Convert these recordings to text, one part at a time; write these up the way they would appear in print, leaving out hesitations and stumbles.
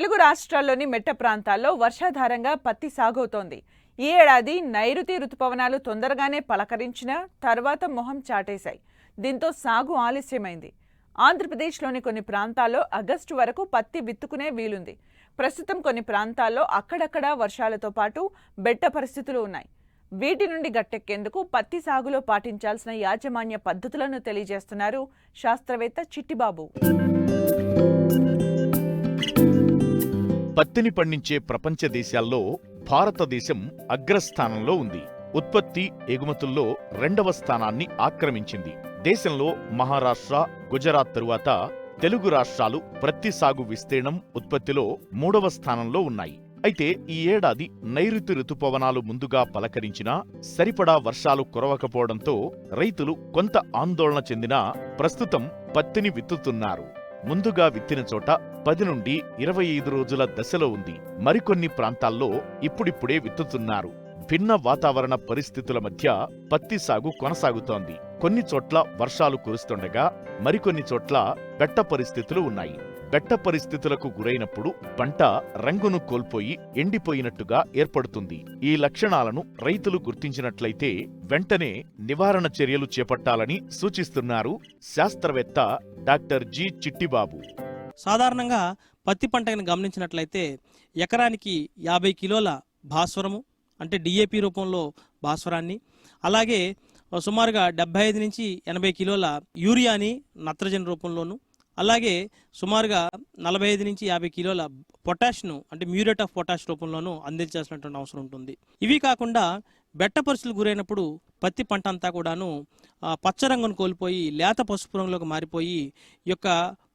తెలుగు రాష్ట్రాల్లోని మెట్ట ప్రాంతాల్లో వర్షాధారంగా పత్తి సాగవుతోంది. ఈ ఏడాది నైరుతి రుతుపవనాలు తొందరగానే పలకరించిన తర్వాత మొహం చాటేశాయి. దీంతో సాగు ఆలస్యమైంది. ఆంధ్రప్రదేశ్లోని కొన్ని ప్రాంతాల్లో ఆగస్టు వరకు పత్తి విత్తుకునే వీలుంది. ప్రస్తుతం కొన్ని ప్రాంతాల్లో అక్కడక్కడా వర్షాలతో పాటు బెట్ట పరిస్థితులు ఉన్నాయి. వీటి నుండి గట్టెక్కేందుకు పత్తి సాగులో పాటించాల్సిన యాజమాన్య పద్ధతులను తెలియజేస్తున్నారు శాస్త్రవేత్త చిట్టిబాబు. పత్తిని పండించే ప్రపంచ దేశాల్లో భారతదేశం అగ్రస్థానంలో ఉంది. ఉత్పత్తి, ఎగుమతుల్లో 2వ స్థానాన్ని ఆక్రమించింది. దేశంలో మహారాష్ట్ర, గుజరాత్ తరువాత తెలుగు రాష్ట్రాలు ప్రత్తి సాగు విస్తీర్ణం, ఉత్పత్తిలో 3వ స్థానంలో ఉన్నాయి. అయితే ఈ ఏడాది నైరుతి రుతుపవనాలు ముందుగా పలకరించినా సరిపడా వర్షాలు కురవకపోవడంతో రైతులు కొంత ఆందోళన చెందినా ప్రస్తుతం పత్తిని విత్తుతున్నారు. ముందుగా విత్తిన చోట 10 నుండి 25 రోజుల దశలో ఉంది. మరికొన్ని ప్రాంతాల్లో ఇప్పుడిప్పుడే విత్తుతున్నారు. భిన్న వాతావరణ పరిస్థితుల మధ్య పత్తి సాగు కొనసాగుతోంది. కొన్ని చోట్ల వర్షాలు కురుస్తుండగా మరికొన్ని చోట్ల బెట్ట పరిస్థితులు ఉన్నాయి. బెట్ట పరిస్థితులకు గురైనప్పుడు పంట రంగును కోల్పోయి ఎండిపోయినట్టుగా ఏర్పడుతుంది. ఈ లక్షణాలను రైతులు గుర్తించినట్లయితే వెంటనే నివారణ చర్యలు చేపట్టాలని సూచిస్తున్నారు శాస్త్రవేత్త డాక్టర్ జి. చిట్టిబాబు. సాధారణంగా పత్తి పంటను గమనించినట్లయితే ఎకరానికి 50 కిలోల భాస్వరము అంటే డిఏపి రూపంలో భాస్వరాన్ని, అలాగే సుమారుగా 75 నుంచి 80 కిలోల యూరియాని నత్రజని రూపంలోను, అలాగే సుమారుగా 45 నుంచి 50 కిలోల పొటాష్ను అంటే మ్యూరేట్ ఆఫ్ పొటాష్ రూపంలోనూ అందించాల్సినటువంటి అవసరం ఉంటుంది. ఇవి కాకుండా బెట్ట పరిస్థితులు గురైనప్పుడు పత్తి పంట అంతా కూడాను పచ్చ రంగును కోల్పోయి లేత పసుపు రంగులోకి మారిపోయి ఈ యొక్క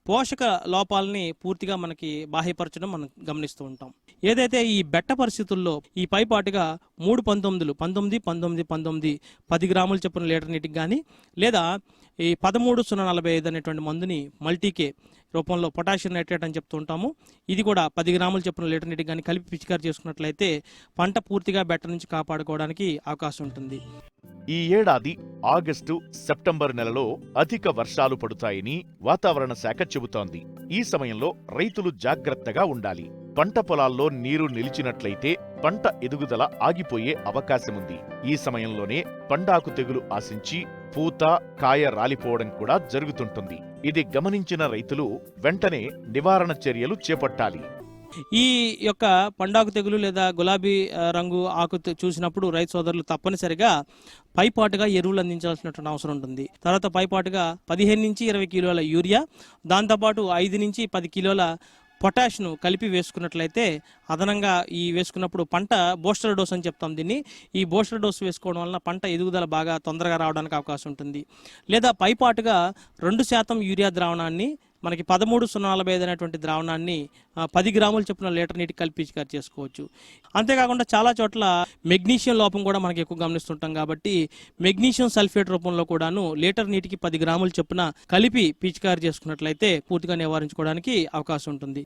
పోషక లోపాలని పూర్తిగా మనకి బాహ్యపరచడం మనం గమనిస్తూ ఉంటాం. ఏదైతే ఈ బెట్ట పరిస్థితుల్లో ఈ పైపాటుగా 3-19 19 10 గ్రాముల చొప్పున లీటర్ నీటికి కానీ, లేదా ఈ 13-045 అనేటువంటి మందుని మల్టీకే రూపంలో పొటాషియం నైట్రేట్ అని చెప్తూ ఉంటాము. ఇది కూడా 10 గ్రాముల చొప్పున లీటర్ నీటికి కానీ కలిపి పిచికారి చేసుకున్నట్లయితే పంట పూర్తిగా బెట్ట నుంచి కాపాడుకోవడానికి అవకాశం ఉంటుంది. ఈ ఏడాది ఆగస్టు, సెప్టెంబర్ నెలలో అధిక వర్షాలు పడుతాయని వాతావరణ శాఖ చెబుతోంది. ఈ సమయంలో రైతులు జాగ్రత్తగా ఉండాలి. పంట పొలాల్లో నీరు నిలిచినట్లయితే పంట ఎదుగుదల ఆగిపోయే అవకాశముంది. ఈ సమయంలోనే పండాకు తెగులు ఆశించి పూత, కాయ రాలిపోవడం కూడా జరుగుతుంటుంది. ఇది గమనించిన రైతులు వెంటనే నివారణ చర్యలు చేపట్టాలి. ఈ యొక్క పండాకు తెగులు లేదా గులాబీ రంగు ఆకు చూసినప్పుడు రైతు సోదరులు తప్పనిసరిగా పైపాటుగా ఎరువులు అందించాల్సినటువంటి అవసరం ఉంటుంది. తర్వాత పైపాటుగా 15 నుంచి 20 కిలోల యూరియా, దాంతోపాటు 5 నుంచి 10 కిలోల పొటాష్ను కలిపి వేసుకున్నట్లయితే అదనంగా ఈ వేసుకున్నప్పుడు పంట బూస్టర్ డోస్ అని చెప్తాం దీన్ని. ఈ బూస్టర్ డోస్ వేసుకోవడం వలన పంట ఎదుగుదల బాగా తొందరగా రావడానికి అవకాశం ఉంటుంది. లేదా పైపాటుగా 2% యూరియా ద్రావణాన్ని మనకి 13-045 అనేటువంటి ద్రావణాన్ని 10 గ్రాముల చొప్పున లీటర్ నీటికి కలిపి పిచికారి చేసుకోవచ్చు. అంతేకాకుండా చాలా చోట్ల మెగ్నీషియం లోపం కూడా మనకి ఎక్కువ గమనిస్తుంటాం కాబట్టి మెగ్నీషియం సల్ఫేట్ రూపంలో కూడాను లీటర్ నీటికి 10 గ్రాముల చొప్పున కలిపి పిచికారి చేసుకున్నట్లయితే పూర్తిగా నివారించుకోవడానికి అవకాశం ఉంటుంది.